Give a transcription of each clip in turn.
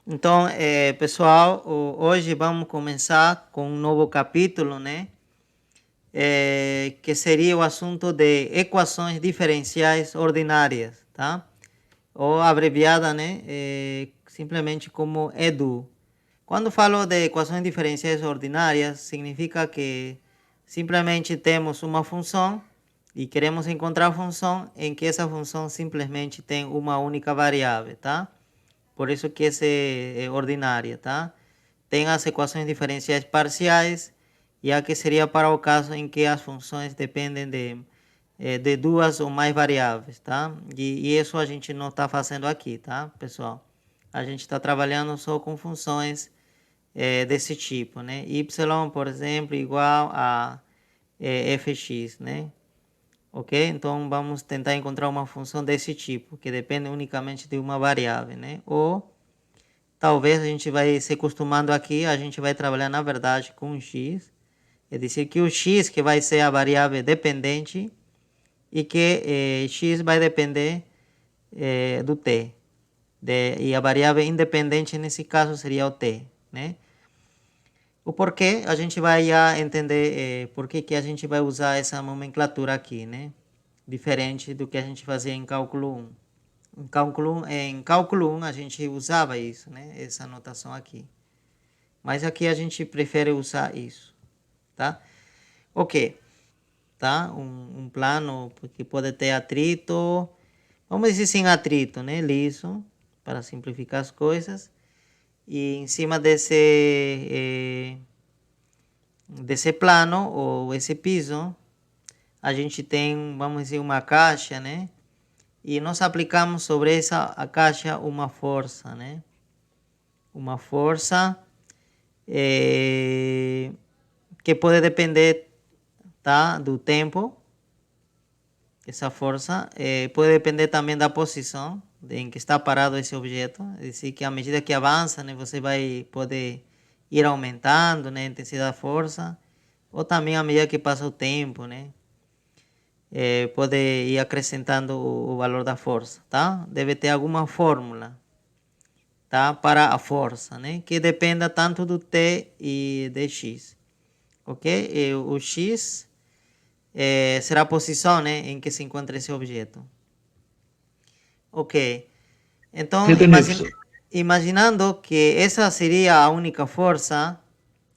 Então, pessoal, hoje vamos começar com um novo capítulo, né? Que seria o assunto de equações diferenciais ordinárias, tá? Ou abreviada, né? Simplesmente como EDU. Quando falo de equações diferenciais ordinárias, significa que simplesmente temos uma função e queremos encontrar a função em que essa função simplesmente tem uma única variável, tá? Por isso que é ordinária, tá? Tem as equações diferenciais parciais, e a que seria para o caso em que as funções dependem de duas ou mais variáveis, tá? E isso a gente não está fazendo aqui, tá, pessoal? A gente está trabalhando só com funções desse tipo, né? Y, por exemplo, igual a fx, né? Ok? Então vamos tentar encontrar uma função desse tipo, que depende unicamente de uma variável, né? Ou talvez a gente vai se acostumando aqui, a gente vai trabalhar na verdade com x, é dizer que o x que vai ser a variável dependente e que x vai depender do t. E a variável independente nesse caso seria o t, né? O porquê a gente vai entender por que a gente vai usar essa nomenclatura aqui, né? Diferente do que a gente fazia em cálculo 1. Em cálculo 1 a gente usava isso, né? Essa notação aqui. Mas aqui a gente prefere usar isso, tá? Ok, tá? Um plano que pode ter atrito, vamos dizer sem atrito, né? Liso, para simplificar as coisas. E em cima desse plano ou esse piso, a gente tem, vamos dizer, uma caixa, né? E nós aplicamos sobre a caixa uma força, né? Uma força que pode depender, tá, do tempo. Essa força pode depender também da posição em que está parado esse objeto. É dizer, que à medida que avança, né, você vai poder ir aumentando, né, a intensidade da força. Ou também à medida que passa o tempo, né, pode ir acrescentando o valor da força, tá? Deve ter alguma fórmula, tá, para a força, né, que dependa tanto do T e de X, ok? E o X será a posição, né, em que se encontra esse objeto. Ok, então Entendeu, imagina, professor? imaginando que essa seria a única força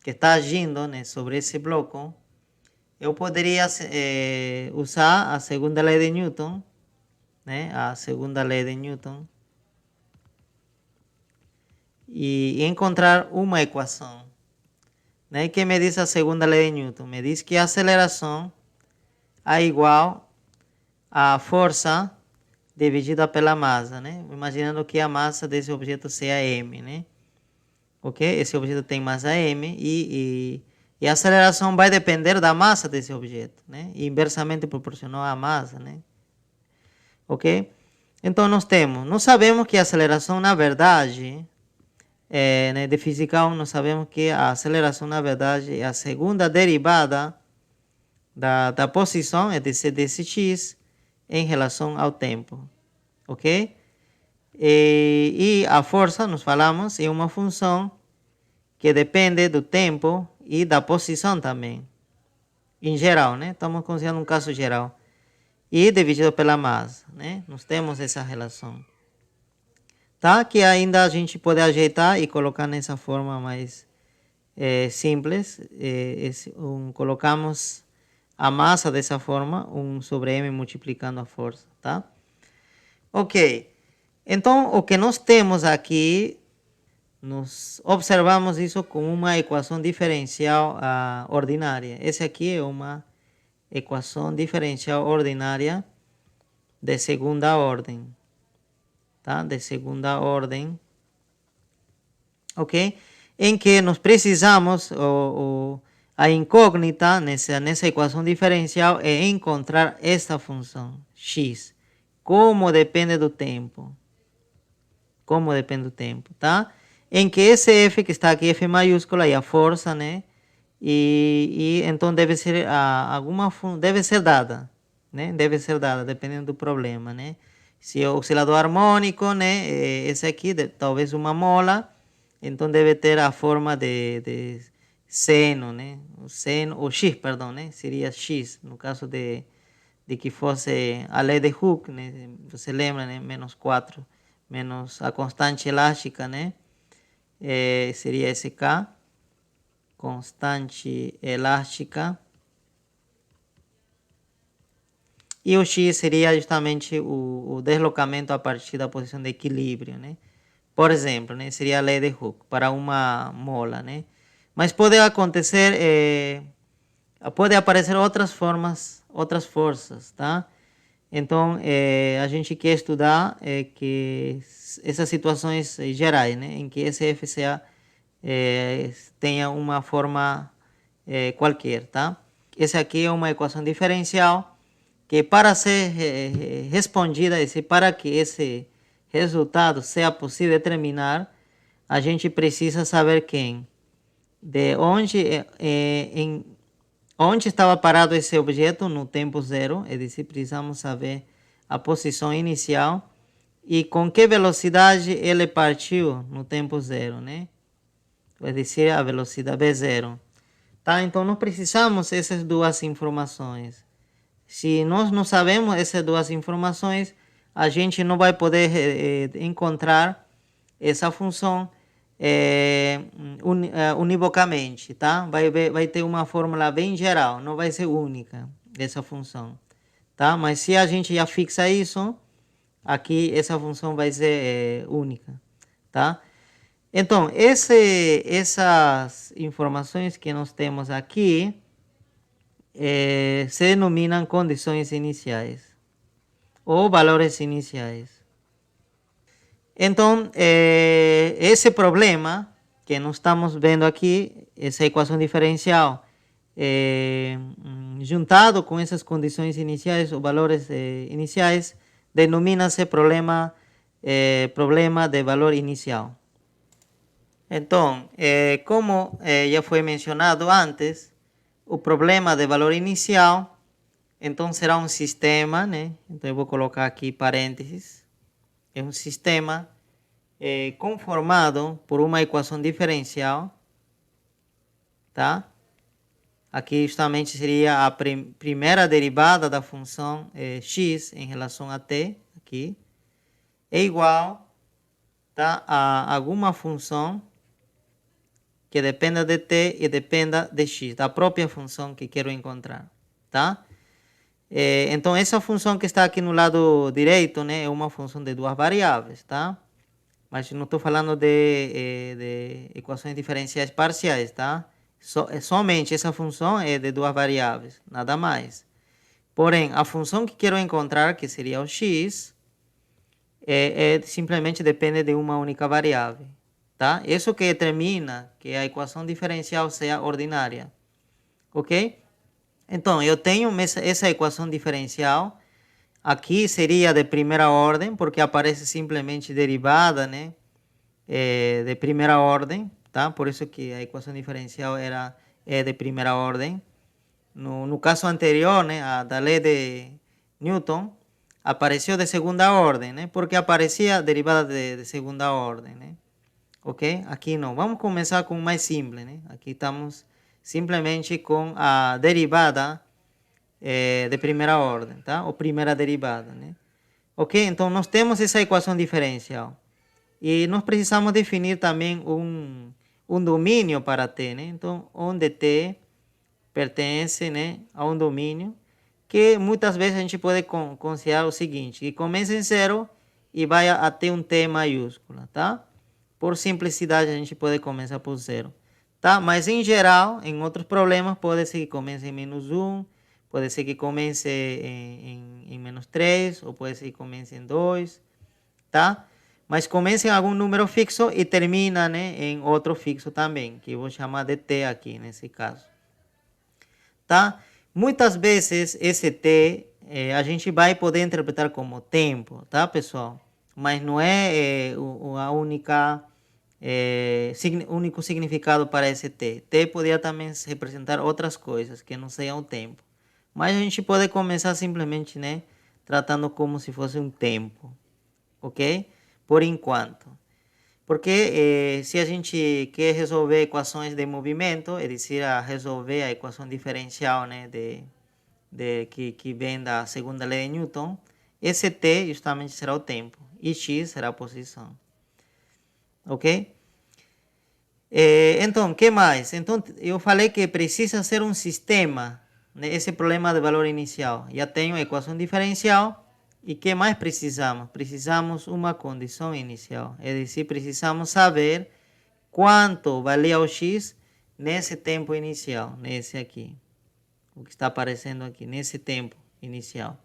que está agindo, né, sobre esse bloco, eu poderia usar a segunda lei de Newton, né, a segunda lei de Newton, e encontrar uma equação, né, que me diz a segunda lei de Newton. Me diz que a aceleração é igual a força dividida pela massa, né? Imaginando que a massa desse objeto seja m, né? Ok? Esse objeto tem massa m e a aceleração vai depender da massa desse objeto, né? E inversamente proporcional à massa, né? Ok? Então nós sabemos que a aceleração, na verdade, né, de física 1, nós sabemos que a aceleração, na verdade, é a segunda derivada da posição, é desse x, em relação ao tempo, ok? E a força, nós falamos, é uma função que depende do tempo e da posição também, em geral, né? Estamos considerando um caso geral. E dividido pela massa, né? Nós temos essa relação. Tá? Que ainda a gente pode ajeitar e colocar nessa forma mais simples. Colocamos a massa dessa forma, 1 sobre m multiplicando a força, tá? Ok. Então, o que nós temos aqui, nós observamos isso com uma equação diferencial ordinária. Essa aqui é uma equação diferencial ordinária de segunda ordem, tá? De segunda ordem, ok? Em que nós precisamos, a incógnita nessa equação diferencial é encontrar esta função, x, como depende do tempo. Como depende do tempo, tá? Em que esse F que está aqui, F maiúscula, e a força, né? E então deve ser deve ser dada, né? Deve ser dada, dependendo do problema, né? Se é o oscilador harmônico, né? Esse aqui, talvez uma mola, Então deve ter a forma de seno, né? O seno, ou x, perdão, né? Seria x, no caso de que fosse a lei de Hooke, né? Você lembra, né? Menos 4, menos a constante elástica, né? Seria esse K, constante elástica. E o x seria justamente o deslocamento a partir da posição de equilíbrio, né? Por exemplo, né? Seria a lei de Hooke para uma mola, né? Mas pode acontecer, pode aparecer outras formas, outras forças, tá? Então, a gente quer estudar que essas situações gerais, né? Em que esse FCA tenha uma forma qualquer, tá? Essa aqui é uma equação diferencial que para ser respondida, para que esse resultado seja possível determinar, a gente precisa saber quem, de onde estava parado esse objeto no tempo zero, é dizer, precisamos saber a posição inicial e com que velocidade ele partiu no tempo zero, né? Vai dizer a velocidade V0. Tá? Então, nós precisamos essas duas informações. Se nós não sabemos essas duas informações, a gente não vai poder encontrar essa função univocamente, tá? Vai ter uma fórmula bem geral, não vai ser única essa função, tá? Mas se a gente já fixa isso, aqui essa função vai ser única, tá? Então, essas informações que nós temos aqui se denominam condições iniciais ou valores iniciais. Então, esse problema que nós estamos vendo aqui, essa equação diferencial, juntado com essas condições iniciais ou valores iniciais, denomina-se problema de valor inicial. Então, como já foi mencionado antes, o problema de valor inicial, então será um sistema, né? Então eu vou colocar aqui parênteses, é um sistema conformado por uma equação diferencial, tá? Aqui justamente seria a primeira derivada da função x em relação a t, aqui, é igual, tá, a alguma função que dependa de t e dependa de x, da própria função que quero encontrar, tá? Então, essa função que está aqui no lado direito, né, é uma função de duas variáveis, tá? Mas não estou falando de equações diferenciais parciais, tá? Somente essa função é de duas variáveis, nada mais. Porém, a função que quero encontrar, que seria o x, simplesmente depende de uma única variável, tá? Isso que determina que a equação diferencial seja ordinária, ok? Então, eu tenho essa equação diferencial, aqui seria de primeira ordem, porque aparece simplesmente derivada, né? De primeira ordem, tá? Por isso que a equação diferencial é de primeira ordem. No caso anterior, né, a da lei de Newton, apareceu de segunda ordem, né? Porque aparecia derivada de segunda ordem, né? Ok? Aqui não. Vamos começar com o mais simples, né? Aqui estamos simplesmente com a derivada de primeira ordem, tá? Ou primeira derivada, né? Ok? Então, nós temos essa equação diferencial. E nós precisamos definir também um domínio para t, né? Então, onde t pertence, né, a um domínio que muitas vezes a gente pode considerar o seguinte, que começa em zero e vai até um t maiúscula, tá? Por simplicidade, a gente pode começar por zero, tá? Mas, em geral, em outros problemas, pode ser que comece em menos 1, pode ser que comece em menos 3, ou pode ser que comece em 2, tá? Mas comece em algum número fixo e termina, né, em outro fixo também, que eu vou chamar de t aqui, nesse caso, tá? Muitas vezes, esse t a gente vai poder interpretar como tempo, tá, pessoal? Mas não é a único significado para esse t. T poderia também representar outras coisas que não sejam o tempo. Mas a gente pode começar simplesmente, né, tratando como se fosse um tempo, ok? Por enquanto. Porque se a gente quer resolver equações de movimento, é dizer, resolver a equação diferencial, né, que vem da segunda lei de Newton, esse t justamente será o tempo e x será a posição. Ok? Então, o que mais? Então, eu falei que precisa ser um sistema, né, esse problema de valor inicial. Já tenho a equação diferencial. E o que mais precisamos? Precisamos uma condição inicial. É dizer, precisamos saber quanto valia o x nesse tempo inicial, nesse aqui. O que está aparecendo aqui, nesse tempo inicial.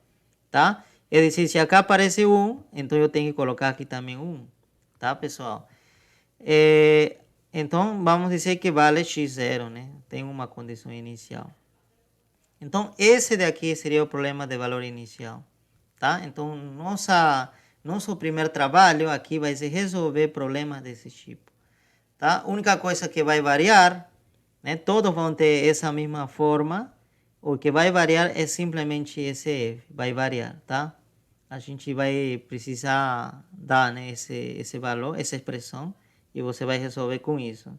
Tá? É dizer, se acá aparece 1, então eu tenho que colocar aqui também 1. Tá, pessoal? Então, vamos dizer que vale x0, né? Tem uma condição inicial. Então, esse daqui seria o problema de valor inicial. Tá? Então, nosso primeiro trabalho aqui vai ser resolver problemas desse tipo. Tá? A única coisa que vai variar, né? Todos vão ter essa mesma forma. O que vai variar é simplesmente esse f. Vai variar, tá? A gente vai precisar dar, né, esse valor, essa expressão. E você vai resolver com isso.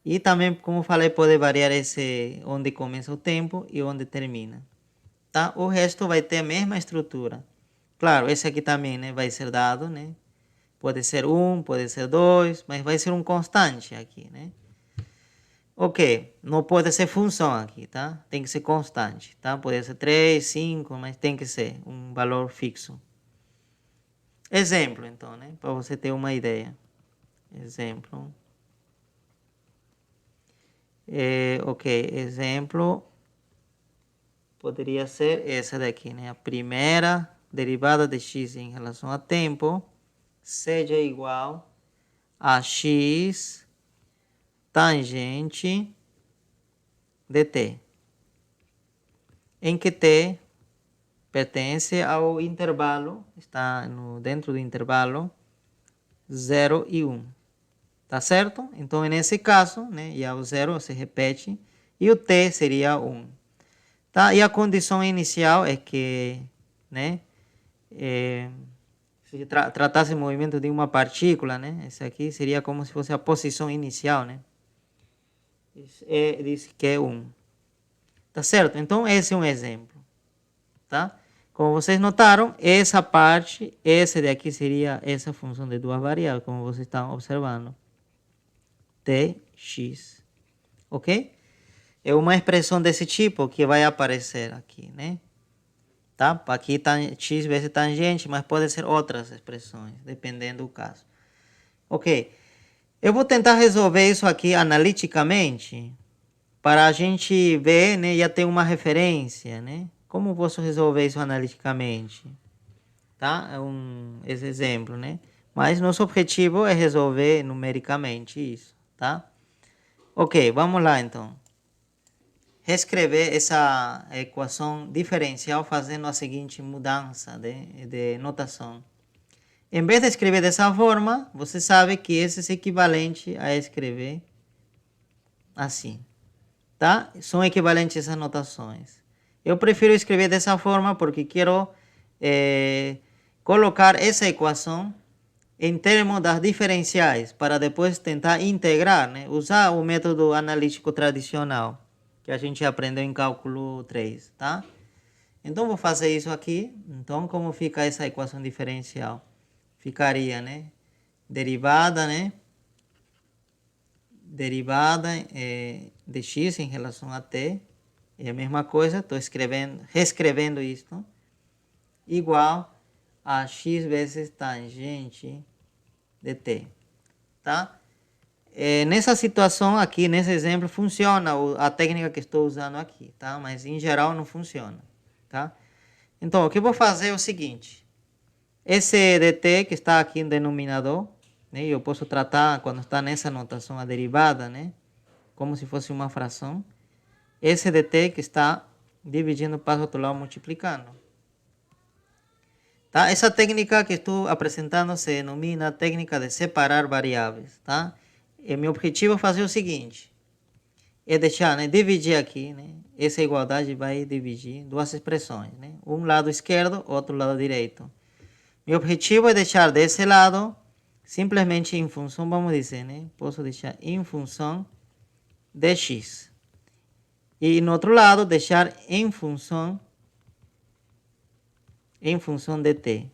E também, como falei, pode variar esse onde começa o tempo e onde termina. Tá? O resto vai ter a mesma estrutura. Claro, esse aqui também, né, vai ser dado, né? Pode ser 1, pode ser 2, mas vai ser um constante aqui, né? Ok, não pode ser função aqui, tá? Tem que ser constante, tá? Pode ser 3, 5, mas tem que ser um valor fixo. Exemplo, então, né? Para você ter uma ideia. Exemplo. Ok, exemplo poderia ser essa daqui, né? A primeira derivada de x em relação a tempo seja igual a x tangente de t, em que t pertence ao intervalo, está dentro do intervalo 0 e 1. Tá certo? Então, nesse caso, né, e o 0 se repete, e o t seria 1. Tá? E a condição inicial é que, né, se tratasse o movimento de uma partícula, né, esse aqui seria como se fosse a posição inicial, né? Diz que é 1. Tá certo? Então, esse é um exemplo. Tá? Como vocês notaram, essa parte, esse daqui seria essa função de duas variáveis, como vocês estão observando. Tx. Ok? É uma expressão desse tipo que vai aparecer aqui, né? Tá? Aqui está x vezes tangente, mas pode ser outras expressões, dependendo do caso. Ok. Eu vou tentar resolver isso aqui analiticamente, para a gente ver, né, já ter uma referência, né? Como posso resolver isso analiticamente? Tá? Esse exemplo, né? Mas nosso objetivo é resolver numericamente isso, tá? Ok, vamos lá então. Reescrever essa equação diferencial fazendo a seguinte mudança de notação. Em vez de escrever dessa forma, você sabe que esse é equivalente a escrever assim. Tá? São equivalentes essas notações. Eu prefiro escrever dessa forma porque quero colocar essa equação em termos das diferenciais para depois tentar integrar, né? Usar o método analítico tradicional que a gente aprendeu em cálculo 3, tá? Então vou fazer isso aqui. Então como fica essa equação diferencial? Ficaria, né? Derivada, né? Derivada de x em relação a t, é a mesma coisa, estou reescrevendo isto, igual a x vezes tangente de t, tá? Nessa situação aqui, nesse exemplo, funciona a técnica que estou usando aqui, tá? Mas em geral não funciona, tá? Então, o que eu vou fazer é o seguinte, esse dt que está aqui no denominador, né? Eu posso tratar, quando está nessa notação, a derivada, né? Como se fosse uma fração. Esse dt que está dividindo para o outro lado, multiplicando. Tá? Essa técnica que estou apresentando se denomina técnica de separar variáveis. Tá? E meu objetivo é fazer o seguinte. É deixar, né, dividir aqui, né? Essa igualdade vai dividir duas expressões. Né? Um lado esquerdo, outro lado direito. Meu objetivo é deixar desse lado simplesmente em função, vamos dizer, né? Posso deixar em função de x. E no outro lado, deixar em função de t.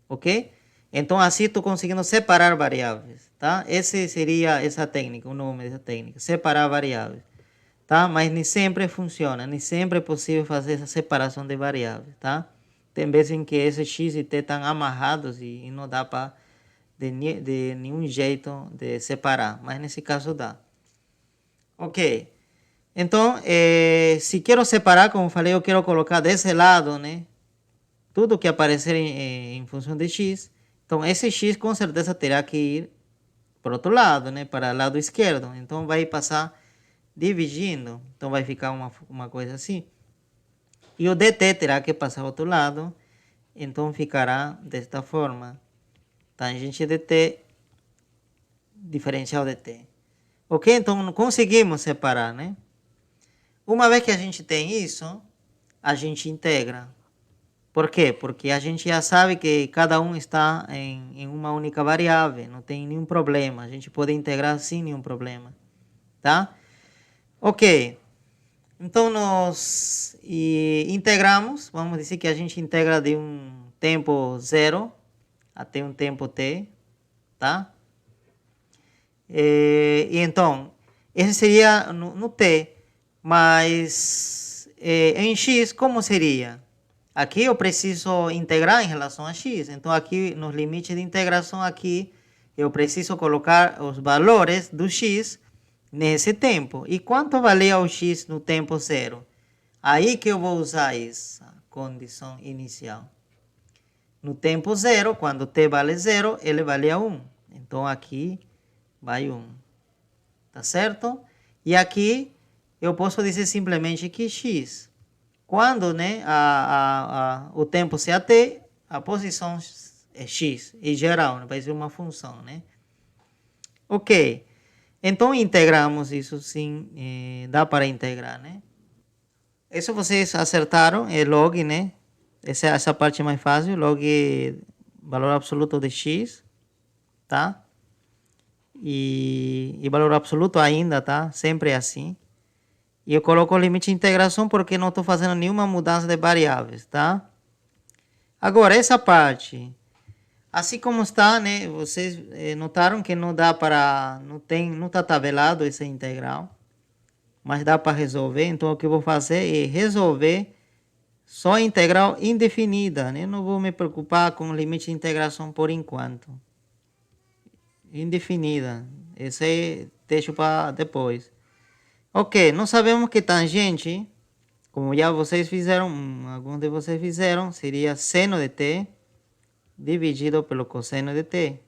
Ok? Então, assim estou conseguindo separar variáveis, tá? Esse seria essa técnica, o nome dessa técnica, separar variáveis, tá? Mas nem sempre funciona, nem sempre é possível fazer essa separação de variáveis, tá? Tem vezes em que esse x e t estão amarrados e não dá para de nenhum jeito de separar, mas nesse caso dá. Ok. Então, se quero separar, como falei, eu quero colocar desse lado, né? Tudo que aparecer em função de x. Então, esse x com certeza terá que ir para o outro lado, né? Para o lado esquerdo. Então, vai passar dividindo. Então, vai ficar uma coisa assim. E o dt terá que passar ao outro lado. Então, ficará desta forma. Tangente de t, diferencial de t. Ok? Então, conseguimos separar, né? Uma vez que a gente tem isso, a gente integra. Por quê? Porque a gente já sabe que cada um está em uma única variável, não tem nenhum problema. A gente pode integrar sem nenhum problema, tá? Ok. Então, nós integramos, vamos dizer que a gente integra de um tempo zero até um tempo t, tá? E então, esse seria no t, mas em x, como seria? Aqui eu preciso integrar em relação a x. Então, aqui nos limites de integração, aqui eu preciso colocar os valores do x nesse tempo. E quanto valia o x no tempo zero? Aí que eu vou usar essa condição inicial. No tempo zero, quando t vale zero, ele vale 1. Então, aqui vai 1. Tá certo? E aqui eu posso dizer simplesmente que x, quando, né, o tempo se t, a posição é x, em geral, né, vai ser uma função, né? Ok, então integramos isso sim, dá para integrar, né? Isso vocês acertaram, é log, né? Essa parte é mais fácil, log valor absoluto de x, tá? E valor absoluto ainda, tá? Sempre é assim. E eu coloco o limite de integração porque não estou fazendo nenhuma mudança de variáveis, tá? Agora, essa parte, assim como está, né? Vocês notaram que não dá para, não está tabelado essa integral, mas dá para resolver. Então, o que eu vou fazer é resolver só a integral indefinida, né? Não vou me preocupar com o limite de integração por enquanto. Indefinida. Esse aí deixo para depois. Ok, nós sabemos que tangente, como já vocês fizeram, alguns de vocês fizeram, seria seno de t dividido pelo cosseno de t.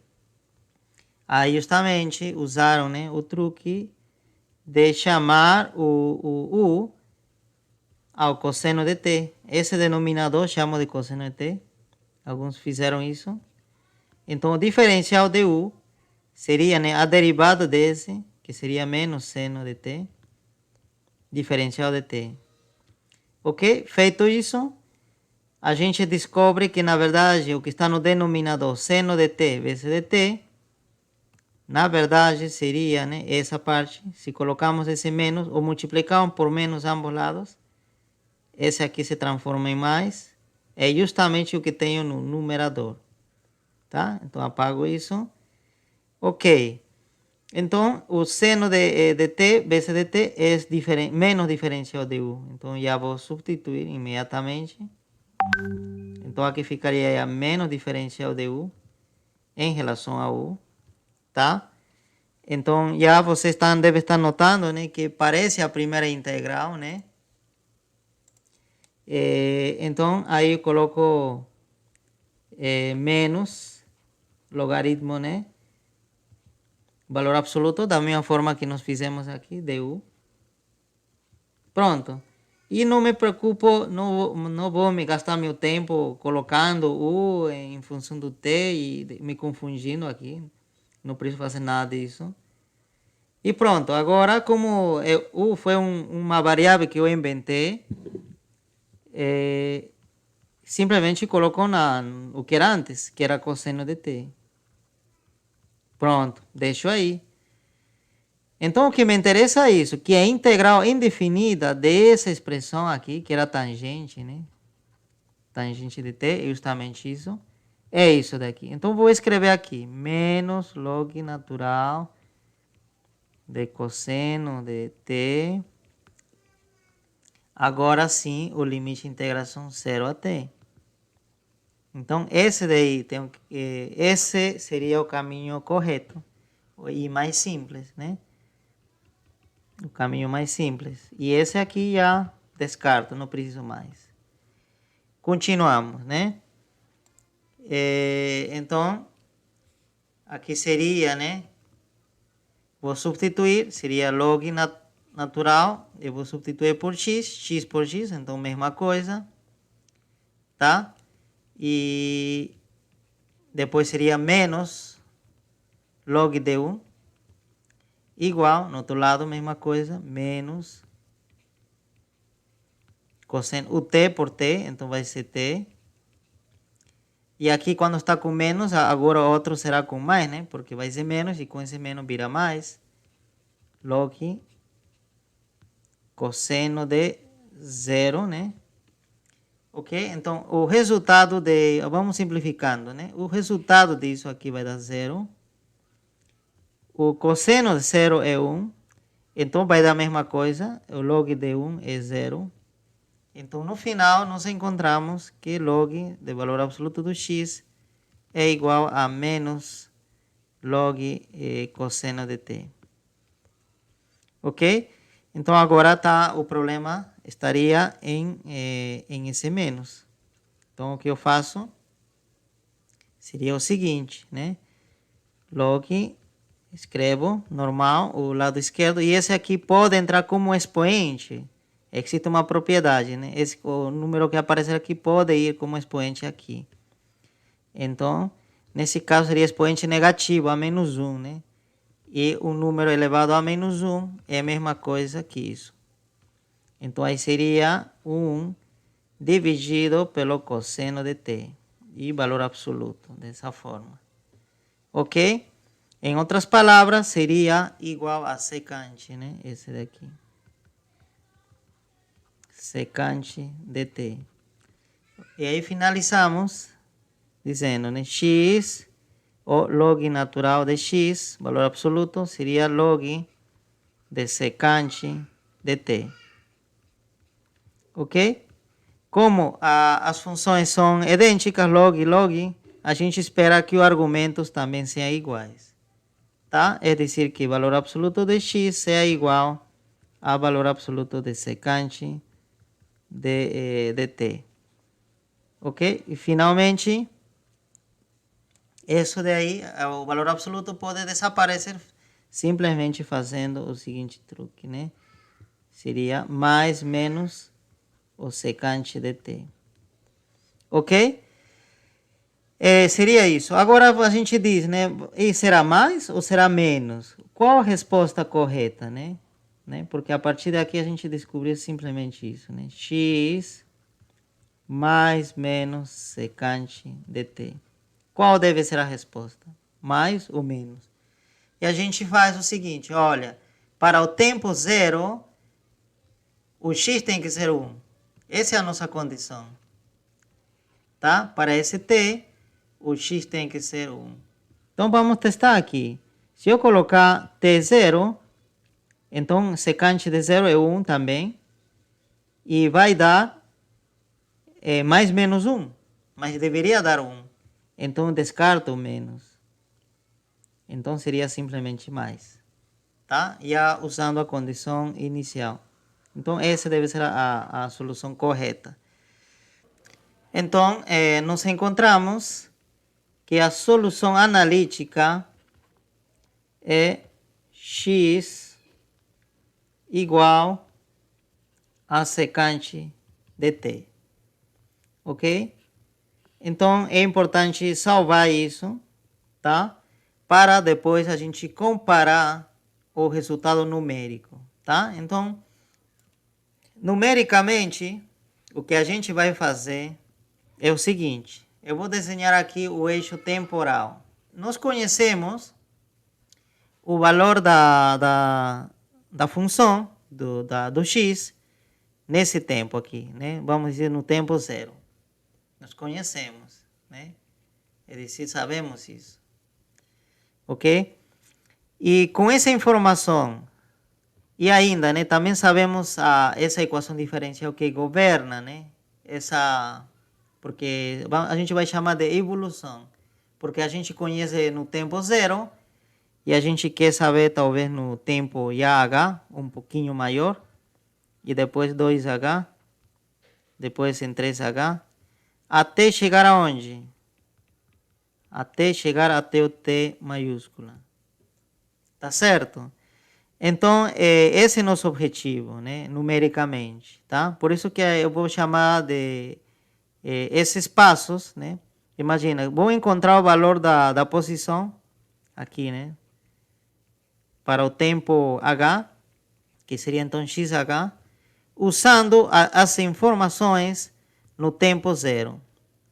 Aí justamente usaram, né, o truque de chamar o u ao cosseno de t. Esse denominador chamo de cosseno de t. Alguns fizeram isso. Então o diferencial de u seria, né, a derivada desse, que seria menos seno de t, diferencial de t. Ok? Feito isso, a gente descobre que, na verdade, o que está no denominador seno de t vezes de t, na verdade, seria, né, essa parte. Se colocamos esse menos ou multiplicamos por menos ambos lados, esse aqui se transforma em mais. É justamente o que tenho no numerador. Tá? Então, apago isso. Ok. Então, o seno de t vezes de t é menos diferencial de u. Então, já vou substituir imediatamente. Então, aqui ficaria menos diferencial de u em relação a u, tá? Então, já vocês devem estar notando, né, que parece a primeira integral, né? Então, aí eu coloco menos logaritmo, né? Valor absoluto, da mesma forma que nós fizemos aqui, de u. Pronto. E não me preocupo, não vou me gastar meu tempo colocando u em função do t e me confundindo aqui. Não preciso fazer nada disso. E pronto, agora como u foi uma variável que eu inventei, simplesmente coloco o que era antes, que era cosseno de t. Pronto, deixo aí. Então, o que me interessa é isso, que a integral indefinida dessa expressão aqui, que era tangente, né? Tangente de t, é justamente isso. É isso daqui. Então, vou escrever aqui, menos log natural de cosseno de t. Agora sim, o limite de integração 0 a t. Então, esse daí, esse seria o caminho correto e mais simples, né? O caminho mais simples. E esse aqui já descarto, não preciso mais. Continuamos, né? Então, aqui seria, né? Vou substituir, seria log natural, eu vou substituir por x por x, então mesma coisa, tá? E depois seria menos log de 1, igual, no outro lado, mesma coisa, menos cosseno, o t por t, então vai ser t. E aqui quando está com menos, agora o outro será com mais, né? Porque vai ser menos e com esse menos vira mais. Log cosseno de 0, né? Ok? Então, o resultado de... Vamos simplificando, né? O resultado disso aqui vai dar 0. O cosseno de 0 é 1. Então, vai dar a mesma coisa. O log de 1 é 0. Então, no final, nós encontramos que log de valor absoluto do x é igual a menos log cosseno de t. Ok? Então, agora tá, o problema estaria em esse menos. Então, o que eu faço seria o seguinte, né? Log, escrevo normal, o lado esquerdo, e esse aqui pode entrar como expoente. Existe uma propriedade, né? O número que aparecer aqui pode ir como expoente aqui. Então, nesse caso seria expoente negativo, a menos 1, né? E o número elevado a menos 1 é a mesma coisa que isso. Então, aí seria 1 dividido pelo cosseno de t. E valor absoluto, dessa forma. Ok? Em outras palavras, seria igual a secante, né? Esse daqui. Secante de t. E aí finalizamos dizendo, né? X, o log natural de x, valor absoluto, seria log de secante de t. Ok? Como as funções são idênticas, log e log, a gente espera que os argumentos também sejam iguais. Tá? É dizer, que o valor absoluto de x seja igual ao valor absoluto de secante de t. Ok? E finalmente, isso daí, o valor absoluto pode desaparecer simplesmente fazendo o seguinte truque, né? Seria mais menos o secante de t. Ok? Seria isso. Agora a gente diz, né? E será mais ou será menos? Qual a resposta correta, né? Porque a partir daqui a gente descobriu simplesmente isso, né? X mais menos secante de t. Qual deve ser a resposta? Mais ou menos? E a gente faz o seguinte, olha, para o tempo zero, o x tem que ser 1. Essa é a nossa condição. Tá? Para esse t, o x tem que ser 1. Então, vamos testar aqui. Se eu colocar t0, então secante de 0 é 1 também. E vai dar mais menos 1. Mas deveria dar 1. Então, eu descarto o menos. Então, seria simplesmente mais. Tá? Já usando a condição inicial. Então, essa deve ser a solução correta. Então, nos encontramos que a solução analítica é x igual a secante de t. Ok? Então, é importante salvar isso, tá? Para depois a gente comparar o resultado numérico, tá? Então, numericamente, o que a gente vai fazer é o seguinte. Eu vou desenhar aqui o eixo temporal. Nós conhecemos o valor da função do x nesse tempo aqui, né? Vamos dizer no tempo zero. Nós conhecemos, né? É decir, sabemos isso. Ok? E com essa informação, e ainda, né, também sabemos essa equação diferencial que governa, né? Porque a gente vai chamar de evolução. Porque a gente conhece no tempo zero e a gente quer saber talvez no tempo h, um pouquinho maior, e depois 2h, depois em 3h, até chegar aonde? Até chegar até o t maiúscula. Tá certo? Então, esse é nosso objetivo, né, numericamente, tá? Por isso que eu vou chamar de esses passos, né? Imagina, vou encontrar o valor da posição aqui, né? Para o tempo h, que seria então xh, usando as informações no tempo zero,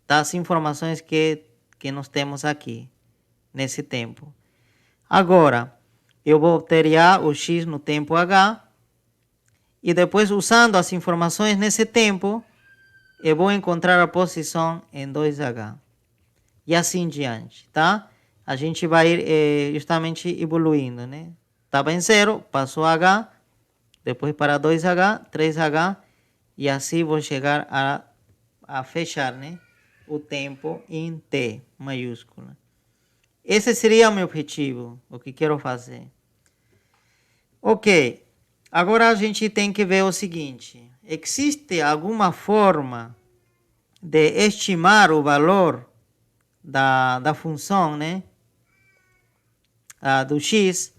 tá? As informações que nós temos aqui, nesse tempo. Agora, eu vou obter o x no tempo h, e depois, usando as informações nesse tempo, eu vou encontrar a posição em 2h. E assim diante, tá? A gente vai ir justamente evoluindo, né? Estava em 0, passou h, depois para 2h, 3h, e assim vou chegar a fechar, né? O tempo em t maiúscula. Esse seria o meu objetivo, o que quero fazer. Ok, agora a gente tem que ver o seguinte: existe alguma forma de estimar o valor da função, né, do x,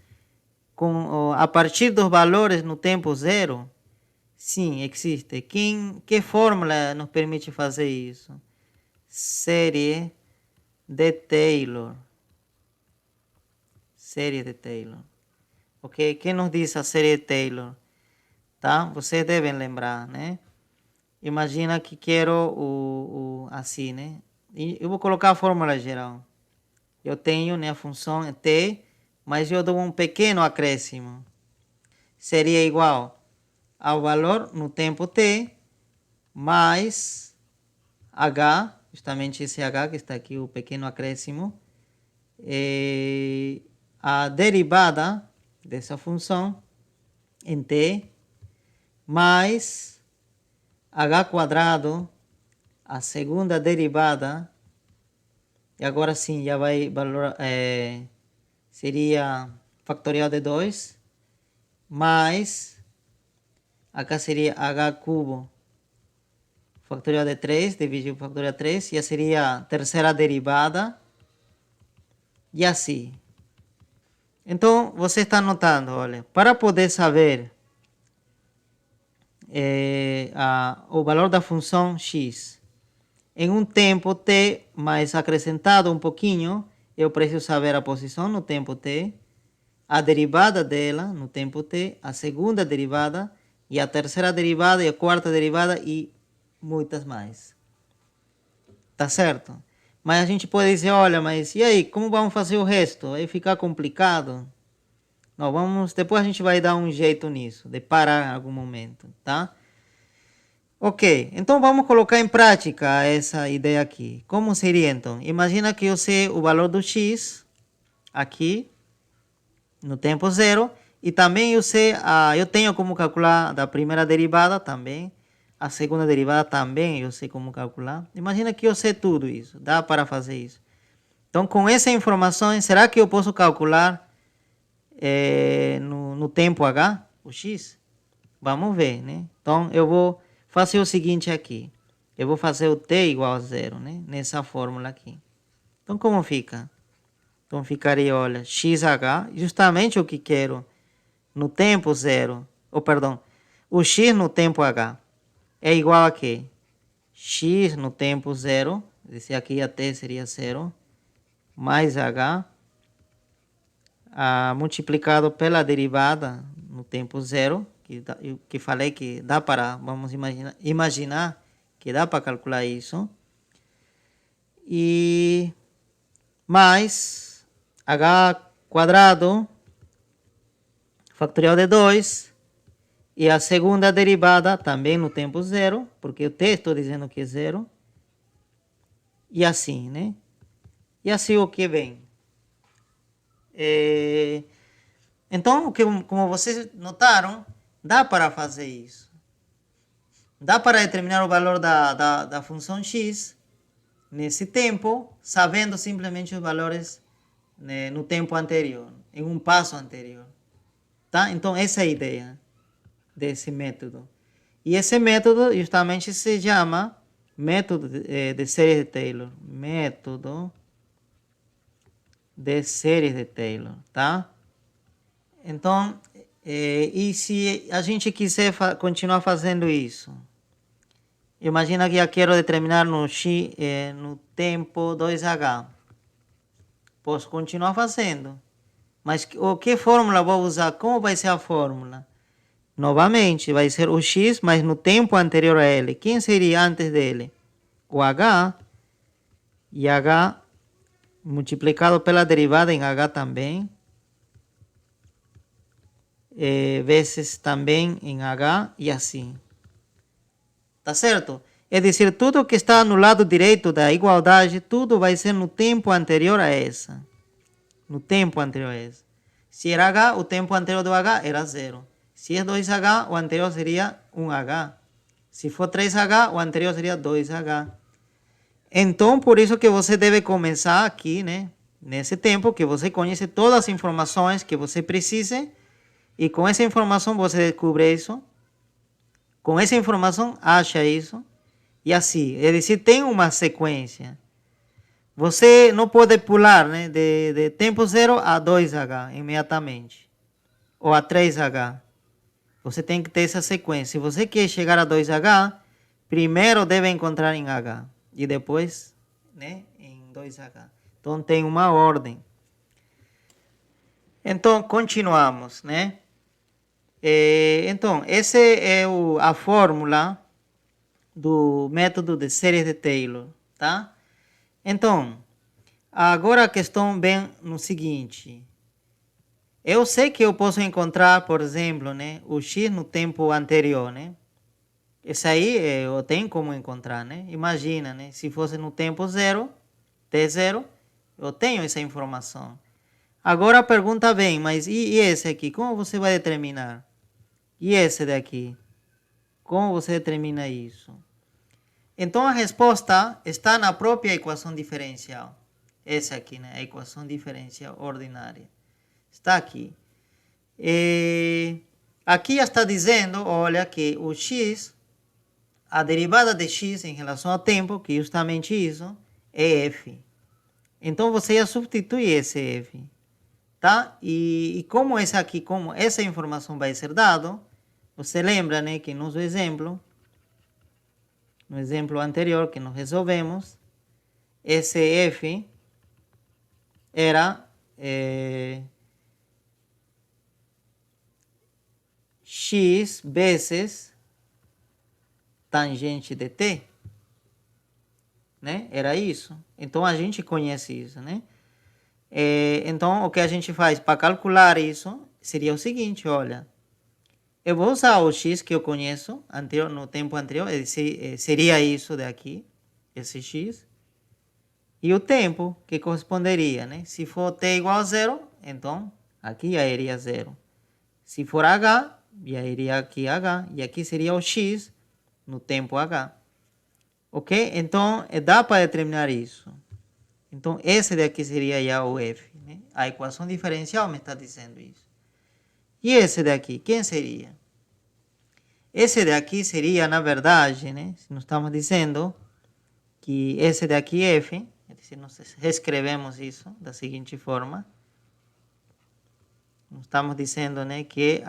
a partir dos valores no tempo zero? Sim, existe. Que fórmula nos permite fazer isso? Série de Taylor. Série de Taylor. Ok? Quem nos diz a série de Taylor? Tá? Vocês devem lembrar, né? Imagina que quero assim, né? E eu vou colocar a fórmula geral. Eu tenho, né, a função t, mas eu dou um pequeno acréscimo. Seria igual ao valor no tempo t mais h, justamente esse h que está aqui, o pequeno acréscimo, a derivada dessa função em t mais h quadrado, a segunda derivada, e agora sim já vai valor, seria factorial de 2, mais, acá seria h cubo, factorial de 3, dividido por factorial de 3, já seria a terceira derivada, e assim. Então, você está notando, olha, para poder saber o valor da função x em um tempo t mais acrescentado um pouquinho, eu preciso saber a posição no tempo t, a derivada dela no tempo t, a segunda derivada, e a terceira derivada, e a quarta derivada, e muitas mais. Tá certo? Mas a gente pode dizer, olha, mas e aí, como vamos fazer o resto? Vai ficar complicado? Não, depois a gente vai dar um jeito nisso, de parar em algum momento, tá? Ok, então vamos colocar em prática essa ideia aqui. Como seria então? Imagina que eu sei o valor do x aqui no tempo zero, e também eu tenho como calcular da primeira derivada também, a segunda derivada também eu sei como calcular. Imagina que eu sei tudo isso, dá para fazer isso. Então, com essa informação, será que eu posso calcular no tempo h o x? Vamos ver, né? Então, eu vou fazer o seguinte aqui. Eu vou fazer o t igual a zero, né? Nessa fórmula aqui. Então, como fica? Então, ficaria, olha, xh, justamente o que quero no tempo zero. Perdão, o x no tempo h é igual a quê? X no tempo zero, esse aqui até seria zero, mais h, multiplicado pela derivada no tempo zero, que falei que dá para, vamos imaginar que dá para calcular isso, e mais h quadrado fatorial de 2. E a segunda derivada também no tempo zero, porque o t estou dizendo que é zero. E assim, né? E assim o que vem. Então, como vocês notaram, dá para fazer isso. Dá para determinar o valor da função x nesse tempo, sabendo simplesmente os valores, né, no tempo anterior, em um passo anterior. Tá? Então, essa é a ideia desse método. E esse método justamente se chama método de séries de Taylor. Método de séries de Taylor, tá? Então, e se a gente quiser continuar fazendo isso? Imagina que eu quero determinar no tempo 2h. Posso continuar fazendo. Mas que fórmula vou usar? Como vai ser a fórmula? Novamente, vai ser o x, mas no tempo anterior a ele. Quem seria antes dele? O h. E h multiplicado pela derivada em h também. Vezes também em h e assim. Tá certo? É dizer, tudo que está no lado direito da igualdade, tudo vai ser no tempo anterior a essa. No tempo anterior a essa. Se era h, o tempo anterior do h era 0. Se é 2h, o anterior seria 1h. Se for 3h, o anterior seria 2h. Então, por isso que você deve começar aqui, né? Nesse tempo que você conhece todas as informações que você precisa. E com essa informação você descobre isso. Com essa informação, acha isso. E assim, é dizer, tem uma sequência. Você não pode pular, né, de tempo 0 a 2h imediatamente. Ou a 3h. Você tem que ter essa sequência. Se você quer chegar a 2h, primeiro deve encontrar em h. E depois, né, em 2h. Então tem uma ordem. Então, continuamos, né? Então, essa é a fórmula do método de séries de Taylor, tá? Então, agora a questão vem no seguinte. Eu sei que eu posso encontrar, por exemplo, né, o x no tempo anterior, né? Isso aí eu tenho como encontrar, né? Imagina, né? Se fosse no tempo zero, t0, eu tenho essa informação. Agora a pergunta vem, mas e esse aqui? Como você vai determinar? E esse daqui? Como você determina isso? Então a resposta está na própria equação diferencial. Essa aqui, né? A equação diferencial ordinária. Está aqui. Aqui está dizendo, olha, que o x, a derivada de x em relação ao tempo, que é justamente isso, é f. Então você já substitui esse f. Tá? E como essa aqui, como essa informação vai ser dada, você lembra, né, que no exemplo anterior que nós resolvemos, esse f era x vezes tangente de t, né? Era isso. Então a gente conhece isso, né? Então o que a gente faz para calcular isso seria o seguinte, olha, eu vou usar o x que eu conheço no tempo anterior, seria isso daqui, esse x, e o tempo que corresponderia, né? Se for t igual a 0, então aqui já iria 0. Se for h, já iria aqui h, e aqui seria o x no tempo h. Ok? Então, dá para determinar isso. Então, esse daqui seria já o f. Né? A equação diferencial me está dizendo isso. E esse daqui, quem seria? Esse daqui seria, na verdade, né? Se nós estamos dizendo que esse daqui é f, se nós reescrevemos isso da seguinte forma, nós estamos dizendo, né, que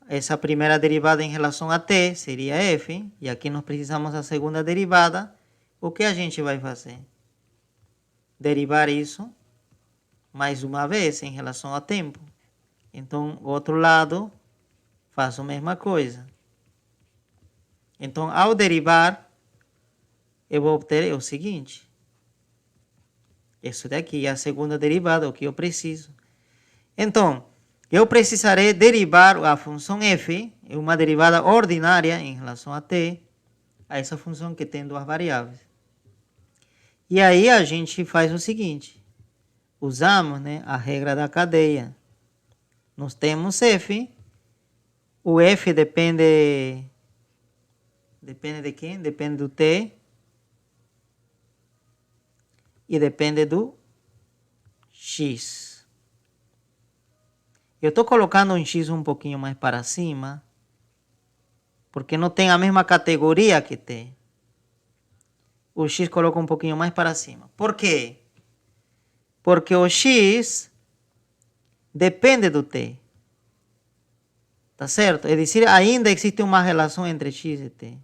essa primeira derivada em relação a t seria f, e aqui nós precisamos da segunda derivada. O que a gente vai fazer? Derivar isso mais uma vez em relação ao tempo. Então, o outro lado faz a mesma coisa. Então, ao derivar, eu vou obter o seguinte. Isso daqui é a segunda derivada, o que eu preciso. Então, eu precisarei derivar a função f, uma derivada ordinária em relação a t, a essa função que tem duas variáveis. E aí a gente faz o seguinte, usamos, né, a regra da cadeia. Nós temos f, o f depende de quem? Depende do t e depende do x. Eu estou colocando um x um pouquinho mais para cima, porque não tem a mesma categoria que t. O x coloca um pouquinho mais para cima. Por quê? Porque o x depende do t. Tá certo? É dizer, ainda existe uma relação entre x e t.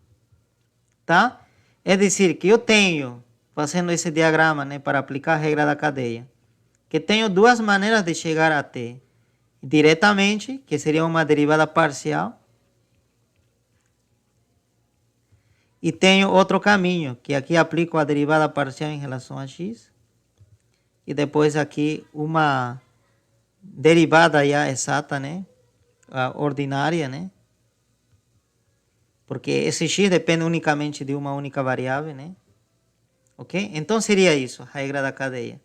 Tá? É dizer, que eu tenho, fazendo esse diagrama, né, para aplicar a regra da cadeia, que tenho duas maneiras de chegar a t. Diretamente, que seria uma derivada parcial, e tenho outro caminho, que aqui aplico a derivada parcial em relação a x, e depois aqui uma derivada já exata, né? A ordinária, né? Porque esse x depende unicamente de uma única variável, né? Ok? Então seria isso, a regra da cadeia.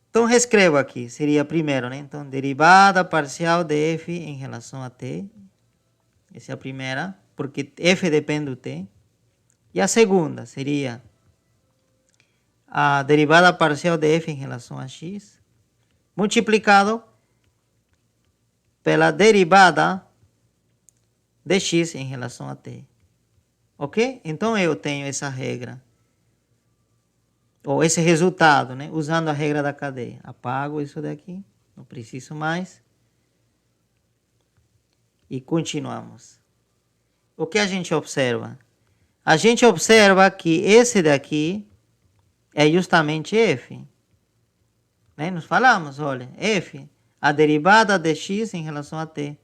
Então reescrevo aqui, seria primeiro, né? Então derivada parcial de f em relação a t. Essa é a primeira, porque f depende do t. E a segunda seria a derivada parcial de f em relação a x, multiplicado pela derivada de x em relação a t. Ok? Então eu tenho essa regra, ou esse resultado, né? Usando a regra da cadeia. Apago isso daqui, não preciso mais. E continuamos. O que a gente observa? A gente observa que esse daqui é justamente f. Né? Nós falamos, olha, f, a derivada de x em relação a t.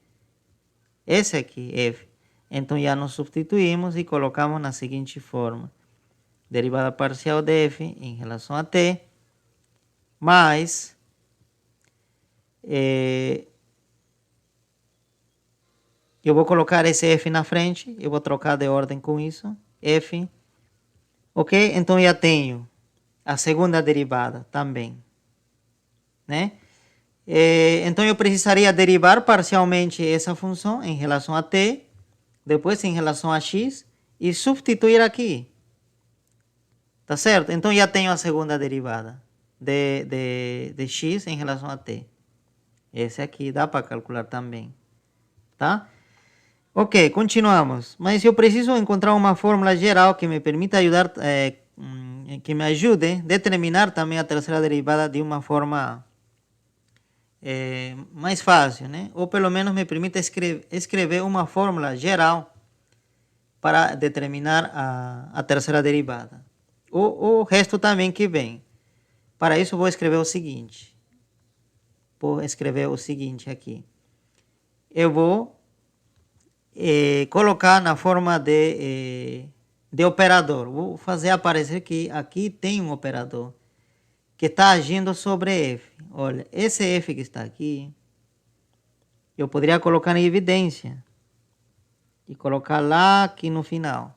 Esse aqui, f. Então já nos substituímos e colocamos na seguinte forma. Derivada parcial de f em relação a t, mais eu vou colocar esse f na frente, eu vou trocar de ordem com isso, f, ok? Então já tenho a segunda derivada também, né? Então eu precisaria derivar parcialmente essa função em relação a t, depois em relação a x e substituir aqui. Tá certo? Então já tenho a segunda derivada de x em relação a t. Esse aqui dá para calcular também. Tá? Ok, continuamos. Mas eu preciso encontrar uma fórmula geral que me permita ajudar, que me ajude a determinar também a terceira derivada de uma forma mais fácil, né? Ou pelo menos me permita escrever uma fórmula geral para determinar a terceira derivada. O resto também que vem. Para isso vou escrever o seguinte. Vou escrever o seguinte aqui. Eu vou colocar na forma de operador. Vou fazer aparecer que aqui tem um operador que está agindo sobre f. Olha, esse f que está aqui, eu poderia colocar em evidência e colocar lá aqui no final.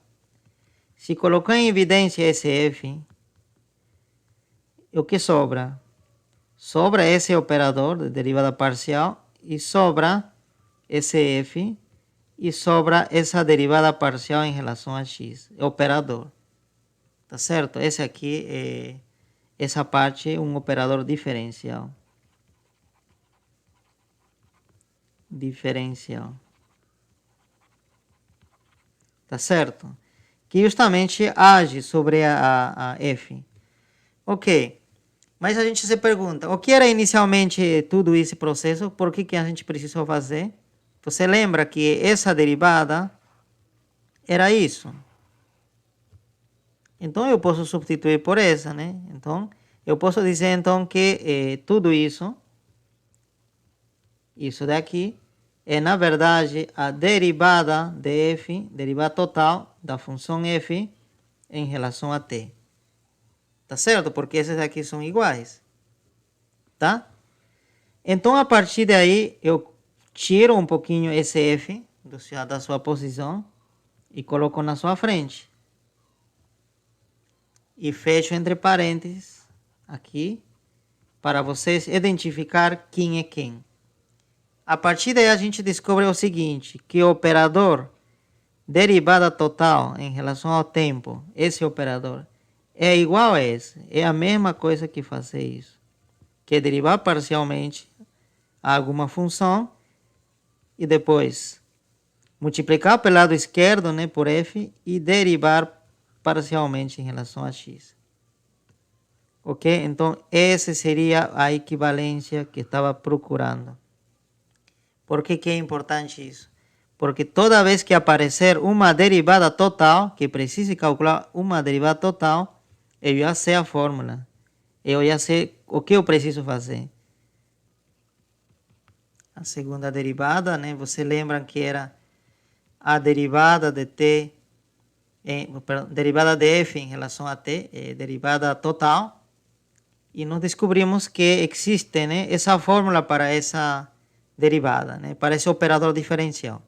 Se colocar em evidência esse f, o que sobra? Sobra esse operador de derivada parcial e sobra esse f e sobra essa derivada parcial em relação a x, operador. Tá certo? Esse aqui essa parte é um operador diferencial. Diferencial. Tá certo? Que justamente age sobre a f. Ok. Mas a gente se pergunta, o que era inicialmente tudo esse processo? Por que a gente precisou fazer? Você lembra que essa derivada era isso? Então eu posso substituir por essa, né? Então eu posso dizer então que tudo isso daqui é na verdade a derivada de f, derivada total da função f em relação a t. Tá certo? Porque esses aqui são iguais. Tá? Então, a partir daí, eu tiro um pouquinho esse F da sua posição e coloco na sua frente. E fecho entre parênteses aqui para vocês identificar quem é quem. A partir daí, a gente descobre o seguinte, que o operador derivada total em relação ao tempo, esse operador, é igual a esse. É a mesma coisa que fazer isso. Que é derivar parcialmente alguma função e depois multiplicar pelo lado esquerdo, né, por f e derivar parcialmente em relação a x. Ok? Então, essa seria a equivalência que estava procurando. Por que é importante isso? Porque toda vez que aparecer uma derivada total, que precise calcular uma derivada total, eu já sei a fórmula. Eu já sei o que eu preciso fazer. A segunda derivada, né? Você lembra que era a derivada de t, derivada de f em relação a t, derivada total. E nós descobrimos que existe, né, essa fórmula para essa derivada, né, para esse operador diferencial.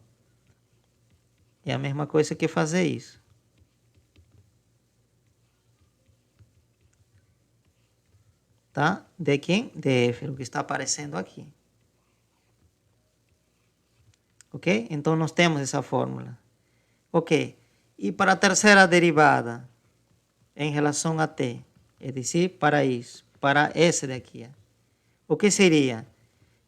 É a mesma coisa que fazer isso. Tá? De quem? De f, o que está aparecendo aqui. Ok? Então, nós temos essa fórmula. Ok. E para a terceira derivada, em relação a t, é dizer, para isso, para esse daqui. O que seria?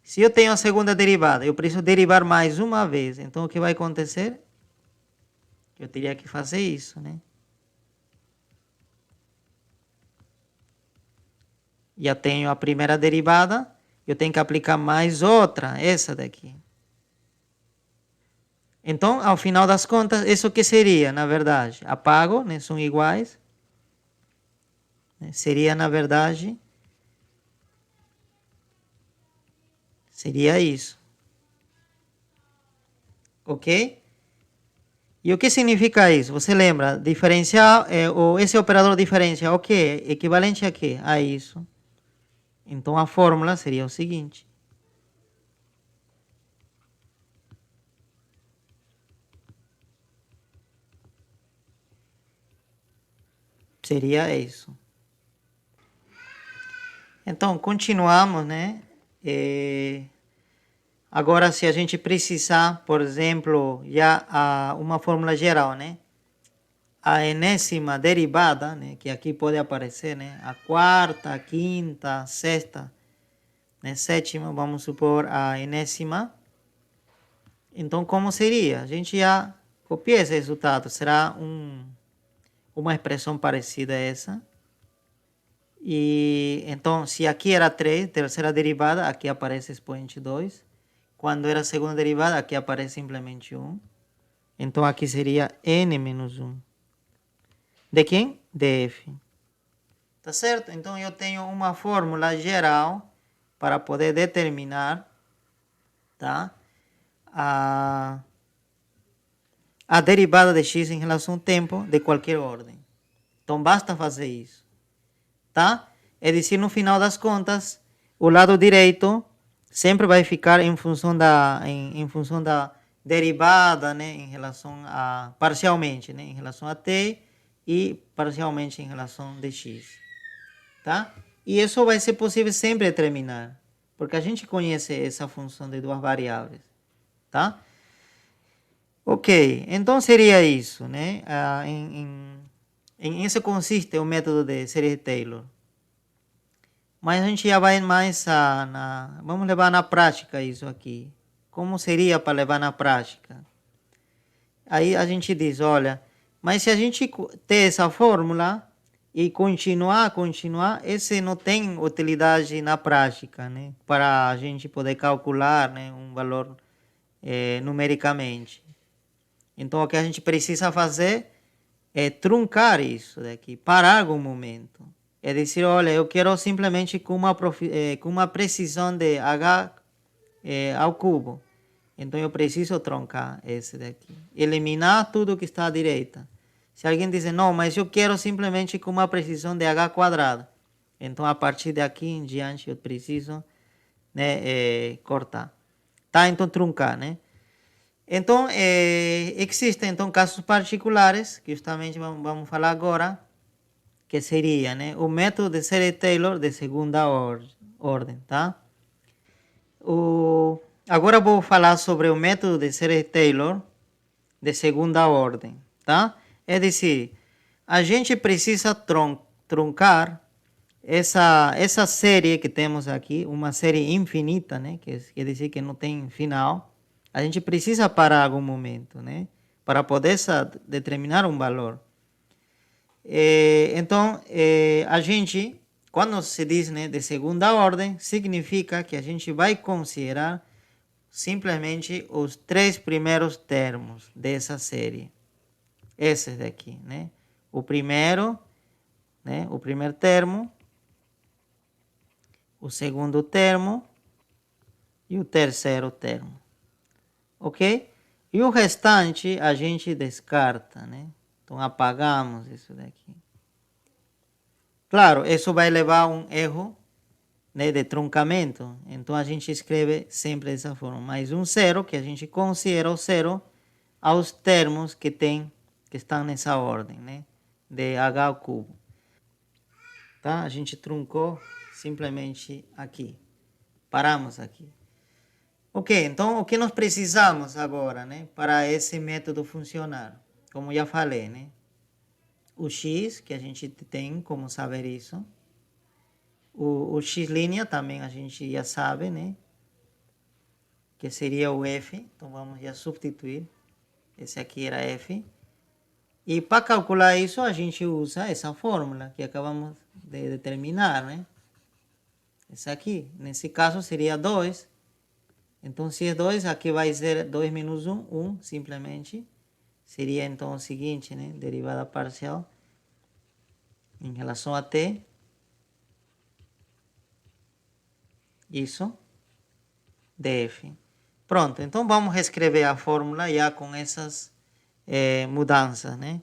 Se eu tenho a segunda derivada, eu preciso derivar mais uma vez. Então, o que vai acontecer? Eu teria que fazer isso, né? Já tenho a primeira derivada, eu tenho que aplicar mais outra, essa daqui. Então, ao final das contas, isso que seria, na verdade? Apago, né? São iguais. Seria, na verdade, seria isso. Ok? E o que significa isso? Você lembra? Diferencial, esse operador diferencial, o que? Equivalente a quê? A isso. Então, a fórmula seria o seguinte. Seria isso. Então, continuamos, né? Agora, se a gente precisar, por exemplo, já uma fórmula geral, né? A enésima derivada, né? Que aqui pode aparecer, né? A quarta, a quinta, a sexta, né? Sétima, vamos supor a enésima. Então, como seria? A gente já copia esse resultado. Será uma expressão parecida a essa. E então, se aqui era 3, terceira derivada, aqui aparece expoente 2. Quando era a segunda derivada, aqui aparece simplesmente 1. Então, aqui seria n menos 1. De quem? De f. Tá certo? Então, eu tenho uma fórmula geral para poder determinar, tá? A derivada de x em relação ao tempo de qualquer ordem. Então, basta fazer isso. Tá? É dizer, no final das contas, o lado direito sempre vai ficar em função da derivada, né, em relação a parcialmente, né, em relação a t e parcialmente em relação a x, tá? E isso vai ser possível sempre determinar, porque a gente conhece essa função de duas variáveis, tá? Ok, então seria isso, né? Em isso consiste o método de série de Taylor. Mas a gente já vai mais vamos levar na prática isso aqui. Como seria para levar na prática? Aí a gente diz, olha, mas se a gente ter essa fórmula e continuar, esse não tem utilidade na prática, né? Para a gente poder calcular, né, um valor numericamente. Então, o que a gente precisa fazer é truncar isso daqui, parar algum momento. É dizer, olha, eu quero simplesmente com uma precisão de h ao cubo. Então, eu preciso truncar esse daqui. Eliminar tudo que está à direita. Se alguém dizer, não, mas eu quero simplesmente com uma precisão de h quadrado. Então, a partir daqui em diante, eu preciso né, cortar. Tá? Então, truncar, né? Então, existem então casos particulares, que justamente vamos falar agora, que seria, né, o método de Seeley-Taylor de segunda ordem, tá? Agora vou falar sobre o método de Seeley-Taylor de segunda ordem, tá? É dizer, a gente precisa truncar essa série que temos aqui, uma série infinita, né? Que quer dizer que não tem final. A gente precisa parar algum momento, né? Para poder determinar um valor. Então, a gente, quando se diz, né, de segunda ordem, significa que a gente vai considerar simplesmente os 3 primeiros termos dessa série. Esses daqui, né? O primeiro, né? O primeiro termo, o segundo termo e o terceiro termo. Ok? E o restante a gente descarta, né? Então apagamos isso daqui. Claro, isso vai levar a um erro, né, de truncamento. Então a gente escreve sempre dessa forma. Mais um zero, que a gente considera o zero aos termos que estão nessa ordem, né? De h ao cubo. Tá? A gente truncou simplesmente aqui. Paramos aqui. Ok, então o que nós precisamos agora, né, para esse método funcionar? Como já falei, né? O x, que a gente tem como saber isso. O x' também a gente já sabe, né? Que seria o f. Então vamos já substituir. Esse aqui era f. E para calcular isso, a gente usa essa fórmula que acabamos de determinar, né? Essa aqui. Nesse caso seria 2. Então, se é 2, aqui vai ser 2 menos 1, 1, simplesmente. Seria então o seguinte, né? Derivada parcial em relação a t. Isso. df. Pronto, então vamos reescrever a fórmula já com essas mudanças, né?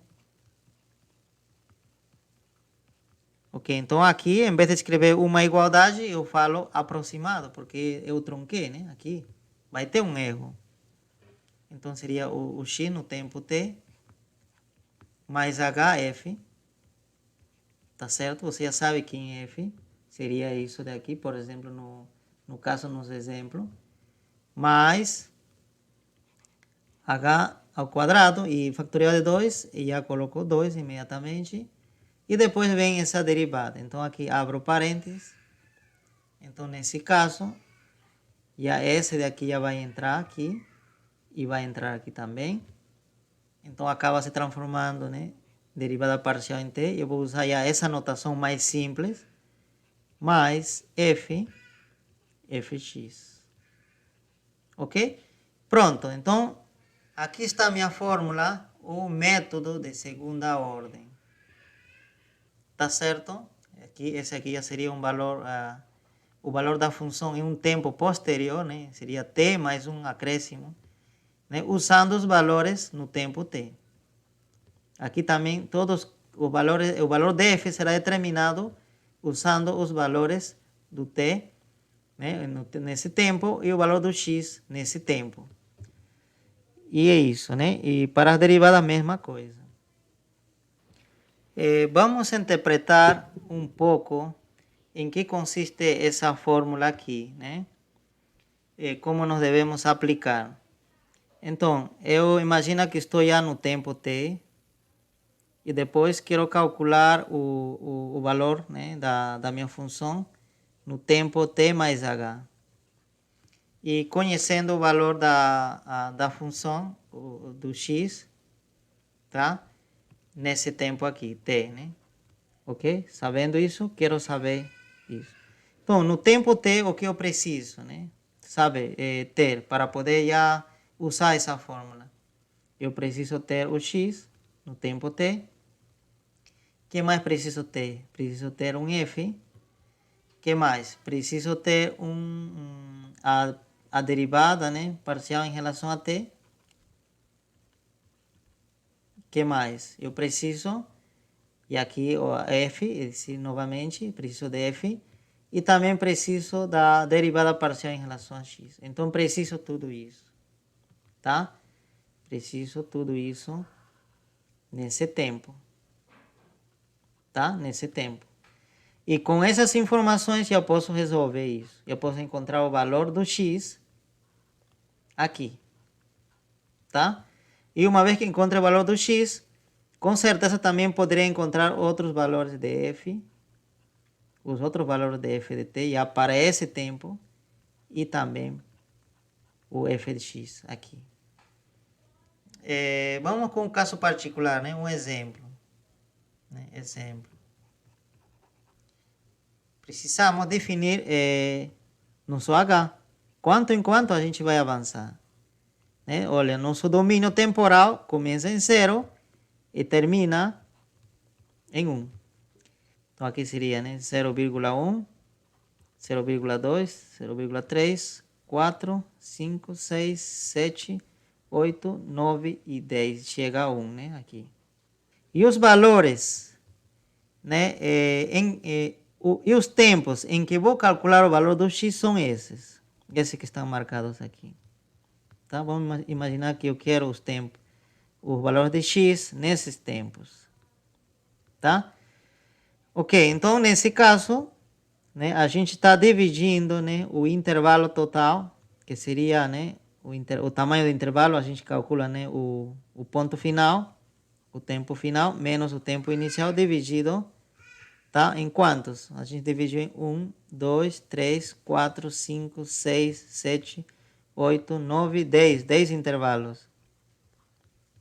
Ok, então aqui, em vez de escrever uma igualdade, eu falo aproximado, porque eu trunquei, né? Aqui vai ter um erro. Então seria o x no tempo t mais hf, tá certo? Você já sabe que em f seria isso daqui, por exemplo, no caso, nos exemplos, mais h ao quadrado e fatorial de 2, e já colocou 2 imediatamente, e depois vem essa derivada. Então aqui abro parênteses, então nesse caso, já esse daqui já vai entrar aqui, e vai entrar aqui também. Então acaba se transformando, né? Derivada parcial em t. Eu vou usar já essa notação mais simples. Mais fx. Ok? Pronto. Então, aqui está a minha fórmula, o método de segunda ordem. Tá certo? Esse aqui já seria um valor, o valor da função em um tempo posterior, né? Seria t mais um acréscimo, né? Usando os valores no tempo t. Aqui também todos os valores, o valor de f será determinado usando os valores do t, né, nesse tempo, e o valor do x nesse tempo. E é isso, né? E para as derivadas a mesma coisa. Vamos interpretar um pouco em que consiste essa fórmula aqui, né? Como nós devemos aplicar. Então, eu imagino que estou já no tempo t, e depois quero calcular o valor, né, da minha função no tempo t mais h. E conhecendo o valor da função, do x, tá? Nesse tempo aqui, t, né? Ok? Sabendo isso, quero saber isso. Então, no tempo t, o que eu preciso, né? Sabe, ter, para poder já usar essa fórmula. Eu preciso ter o x no tempo t. Que mais preciso ter? Preciso ter um f. Que mais? Preciso ter a derivada, né, parcial em relação a t. Que mais? Eu preciso, e aqui o f, novamente, preciso de f. e também preciso da derivada parcial em relação a x. Então, preciso tudo isso, tá? Preciso tudo isso nesse tempo, tá? Nesse tempo. E com essas informações eu posso resolver isso. Eu posso encontrar o valor do x aqui, tá? E uma vez que encontre o valor do x, com certeza também poderia encontrar outros valores de f, os outros valores de f de t já para esse tempo e também o f de x aqui. Vamos com um caso particular, né? Um exemplo. Né? Exemplo. Precisamos definir nosso h. Quanto em quanto a gente vai avançar. Né? Olha, nosso domínio temporal começa em 0 e termina em 1. Então aqui seria, né? 0,1, 0,2, 0,3, 4, 5, 6, 7, 8, 9 e 10. Chega a 1, né? Aqui. E os valores, né? E os tempos em que vou calcular o valor do x são esses. Esses que estão marcados aqui. Tá? Vamos imaginar que eu quero os tempos, os valores de x nesses tempos. Tá? Ok, então nesse caso, né, a gente está dividindo, né, o intervalo total, que seria, né, o tamanho do intervalo, a gente calcula, né, o ponto final, o tempo final, menos o tempo inicial, dividido, tá, em quantos? A gente divide em 1, 2, 3, 4, 5, 6, 7, 8, 9, 10. 10 intervalos.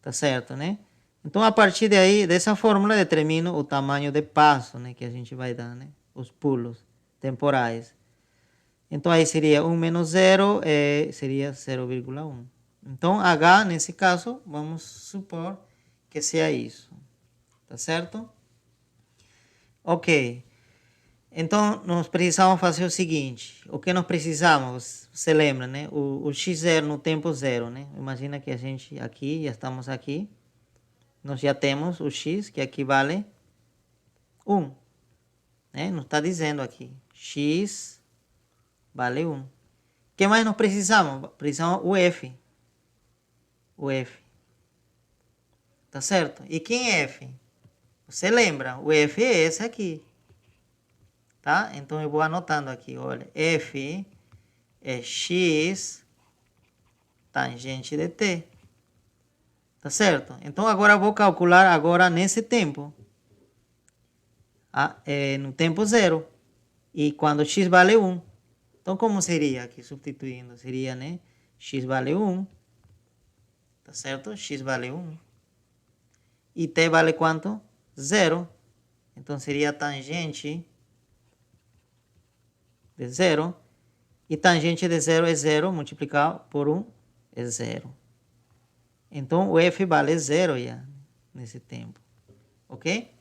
Tá certo, né? Então, a partir daí, dessa fórmula, determino o tamanho de passo, né, que a gente vai dar, né? Os pulos temporais. Então, aí seria 1 menos 0, seria 0,1. Então, h, nesse caso, vamos supor que seja isso. Tá certo? Ok. Então, nós precisamos fazer o seguinte. O que nós precisamos, você lembra, né? O x0 no tempo 0, né? Imagina que a gente aqui, já estamos aqui. Nós já temos o x, que aqui vale 1. Né? Não está dizendo aqui. X vale 1. O que mais nós precisamos? Precisamos o f. O f. Tá certo? E quem é f? Você lembra? O f é esse aqui. Tá? Então eu vou anotando aqui. Olha, f é x tangente de t. Tá certo? Então agora eu vou calcular agora nesse tempo. No tempo 0. E quando x vale 1. Então como seria aqui substituindo? Seria, né? X vale 1. Tá certo? X vale 1. E t vale quanto? 0. Então seria tangente de 0. E tangente de 0 é 0 multiplicado por 1 é 0. Então o f vale 0 já nesse tempo. Ok?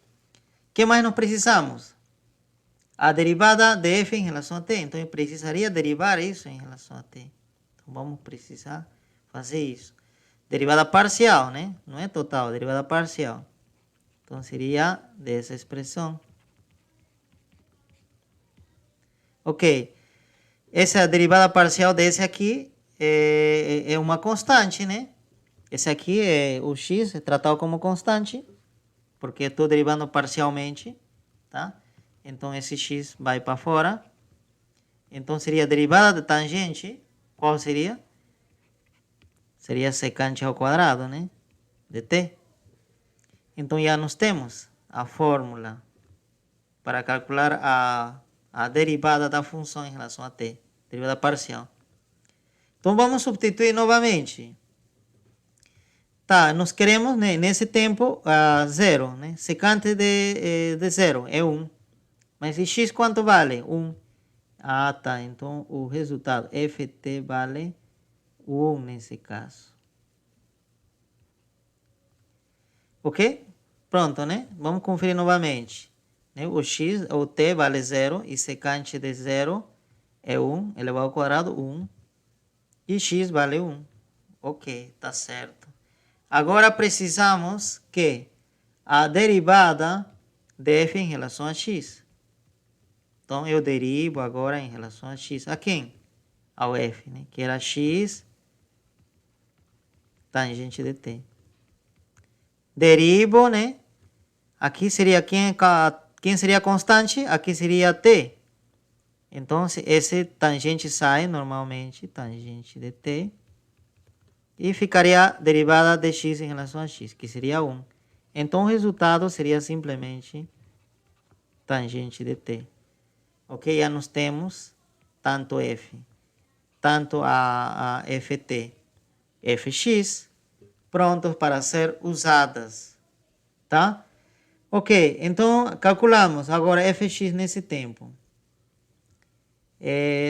O que mais nós precisamos? A derivada de f em relação a t. Então eu precisaria derivar isso em relação a t. Então vamos precisar fazer isso. Derivada parcial, né? Não é total, derivada parcial. Então seria dessa expressão. Ok. Essa derivada parcial desse aqui é uma constante, né? Esse aqui é o x, é tratado como constante, porque estou derivando parcialmente, tá? Então esse x vai para fora. Então seria a derivada de tangente, qual seria? Seria secante ao quadrado, né? De t. Então já nós temos a fórmula para calcular a derivada da função em relação a t, derivada parcial. Então vamos substituir novamente. Tá, nós queremos, né, nesse tempo, 0, né? Secante de 0 é 1. Mas e x quanto vale? 1. Ah, tá. Então o resultado ft vale 1 nesse caso. Ok? Pronto, né? Vamos conferir novamente. O x, o t vale 0 e secante de 0 é 1 elevado ao quadrado, 1. E x vale 1. Ok, tá certo. Agora precisamos que a derivada de f em relação a x. Então, eu derivo agora em relação a x. A quem? Ao f, né? Que era x tangente de t. Derivo, né? Aqui seria quem seria a constante? Aqui seria t. Então, esse tangente sai normalmente, tangente de t. E ficaria a derivada de x em relação a x, que seria 1. Então, o resultado seria simplesmente tangente de t. Ok? Já nós temos tanto f, tanto a ft, fx, prontos para ser usadas. Tá? Ok, então calculamos agora fx nesse tempo.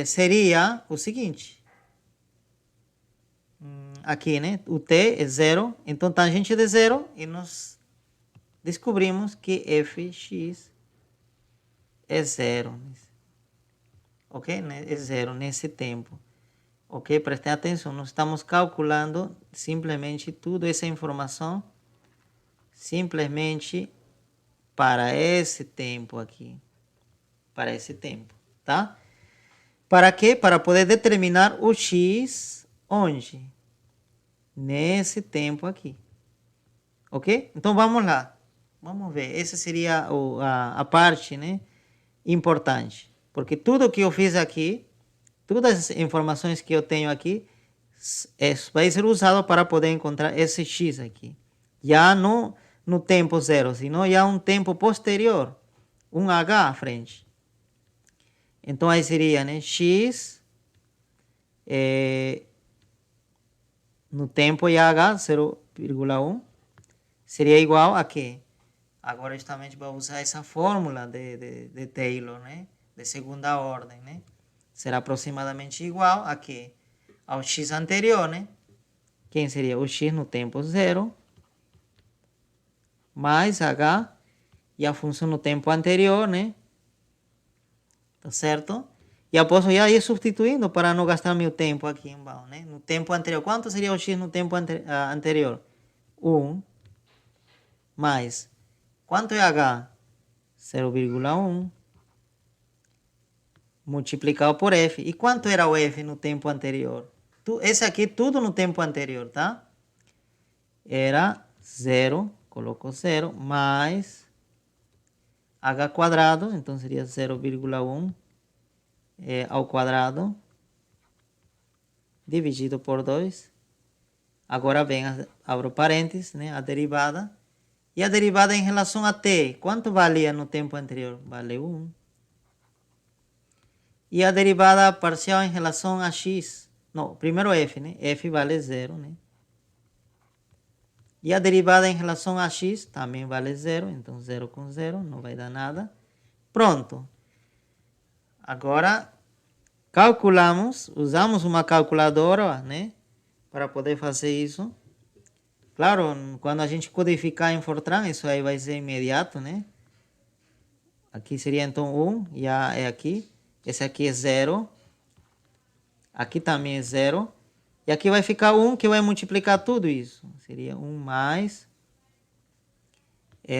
Seria o seguinte. Aqui, né? O t é 0, então tangente de 0, e nós descobrimos que fx é 0. Ok? É 0 nesse tempo. Ok? Prestem atenção, nós estamos calculando simplesmente toda essa informação simplesmente para esse tempo aqui. Para esse tempo, tá? Para quê? Para poder determinar o x onde? Nesse tempo aqui. Ok? Então vamos lá. Vamos ver. Essa seria a parte, né, importante. Porque tudo que eu fiz aqui, todas as informações que eu tenho aqui, vai ser usado para poder encontrar esse x aqui. Já no tempo zero, senão já um tempo posterior. Um h à frente. Então aí seria, né, x no tempo h 0,1 seria igual a quê? Agora justamente vai usar essa fórmula de Taylor, né? De segunda ordem, né? Será aproximadamente igual a quê? Ao x anterior, né? Quem seria o x no tempo zero mais h e a função no tempo anterior, né? Tá certo? E eu posso já ir substituindo para não gastar meu tempo aqui embaixo, né? No tempo anterior. Quanto seria o x no tempo anterior? 1 mais. Quanto é h? 0,1 multiplicado por f. E quanto era o f no tempo anterior? Esse aqui tudo no tempo anterior, tá? Era 0, coloco 0, mais h quadrado, então seria 0,1 ao quadrado, dividido por 2. Agora vem, abro parênteses, né, a derivada. E a derivada em relação a t, quanto valia no tempo anterior? Vale 1. E a derivada parcial em relação a x, não, primeiro f, né? F vale 0, né? E a derivada em relação a x também vale 0, então 0 com 0 não vai dar nada. Pronto. Agora calculamos, usamos uma calculadora, né? Para poder fazer isso. Claro, quando a gente codificar em Fortran, isso aí vai ser imediato, né? Aqui seria então 1, já é aqui. Esse aqui é 0. Aqui também é 0. E aqui vai ficar 1, que vai multiplicar tudo isso. Seria 1 mais...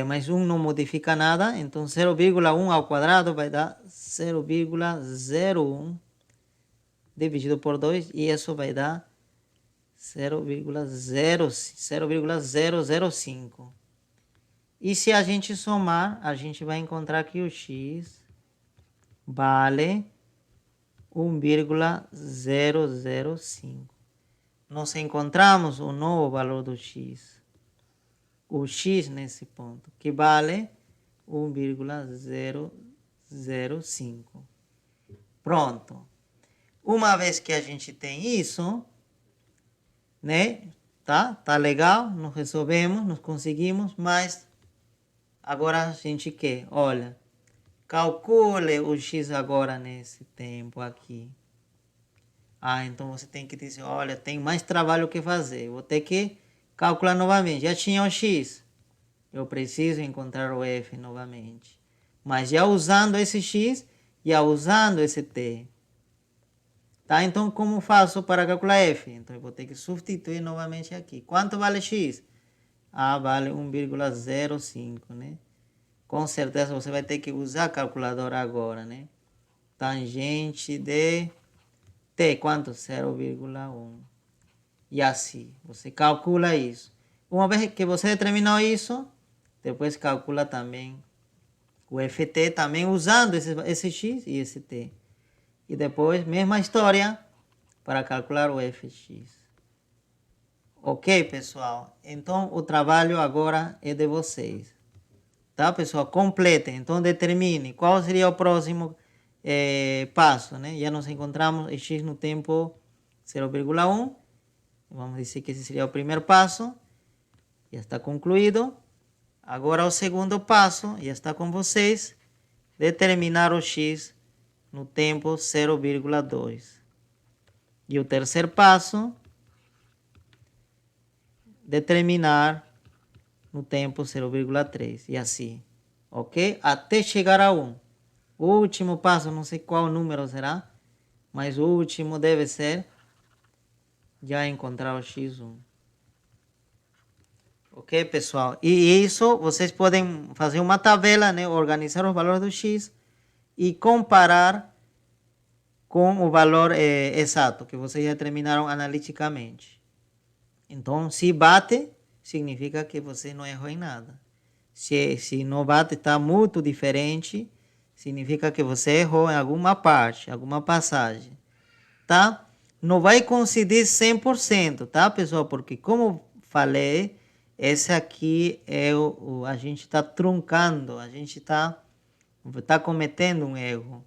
mais 1 não modifica nada. Então 0,1 ao quadrado vai dar 0,01 dividido por 2. E isso vai dar 0,005. E se a gente somar, a gente vai encontrar que o x vale 1,005. Nós encontramos o novo valor do x. O x nesse ponto, que vale 1,005. Pronto. Uma vez que a gente tem isso, né? Tá legal, nós resolvemos, nós conseguimos, mas agora a gente quer, olha, calcule o x agora nesse tempo aqui. Então você tem que dizer, olha, tem mais trabalho que fazer, vou ter que calcular novamente. Já tinha o x, eu preciso encontrar o f novamente. Mas já usando esse x, já usando esse t. Tá? Então, como faço para calcular f? Então, eu vou ter que substituir novamente aqui. Quanto vale x? Vale 1,05, né? Com certeza você vai ter que usar a calculadora agora, né? tangente de t, quanto? 0,1. E assim, você calcula isso. Uma vez que você determinou isso, depois calcula também o ft, também usando esse x e esse t. E depois, mesma história para calcular o fx. Ok, pessoal? Então, o trabalho agora é de vocês. Tá, pessoal? Completem. Então, determine qual seria o próximo passo, né? Já nos encontramos x no tempo 0,1. Vamos dizer que esse seria o primeiro passo. Já está concluído. Agora, o segundo passo, já está com vocês. Determinar o x no tempo 0,2. E o terceiro passo, determinar no tempo 0,3. E assim, ok? Até chegar a 1. O último passo, não sei qual número será, mas o último deve ser já encontrar o x1. Ok, pessoal? E isso, vocês podem fazer uma tabela, né? Organizar os valores do x e comparar com o valor exato que vocês já determinaram analiticamente. Então, se bate, significa que você não errou em nada. Se não bate, está muito diferente, significa que você errou em alguma parte, alguma passagem, tá? Não vai coincidir 100%, tá, pessoal? Porque, como falei, esse aqui é a gente está truncando, a gente está cometendo um erro.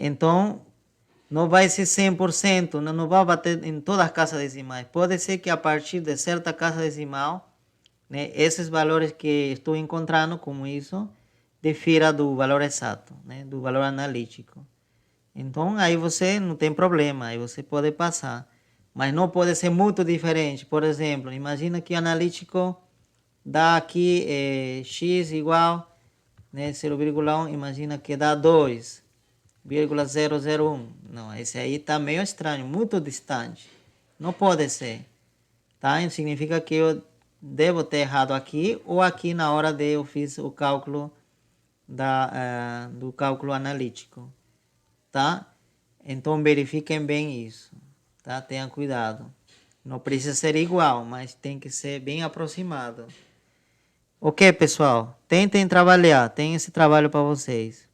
Então, não vai ser 100%, não vai bater em todas as casas decimais. Pode ser que a partir de certa casa decimal, né, esses valores que estou encontrando, como isso, difira do valor exato, né, do valor analítico. Então, aí você não tem problema, aí você pode passar. Mas não pode ser muito diferente. Por exemplo, imagina que o analítico dá aqui x igual, né, 0,1, imagina que dá 2,001. Não, esse aí está meio estranho, muito distante. Não pode ser. Tá? Isso significa que eu devo ter errado aqui ou aqui na hora de eu fiz o cálculo do cálculo analítico. Tá? Então verifiquem bem isso. Tá? Tenham cuidado. Não precisa ser igual, mas tem que ser bem aproximado. Ok, pessoal? Tentem trabalhar. Tem esse trabalho para vocês.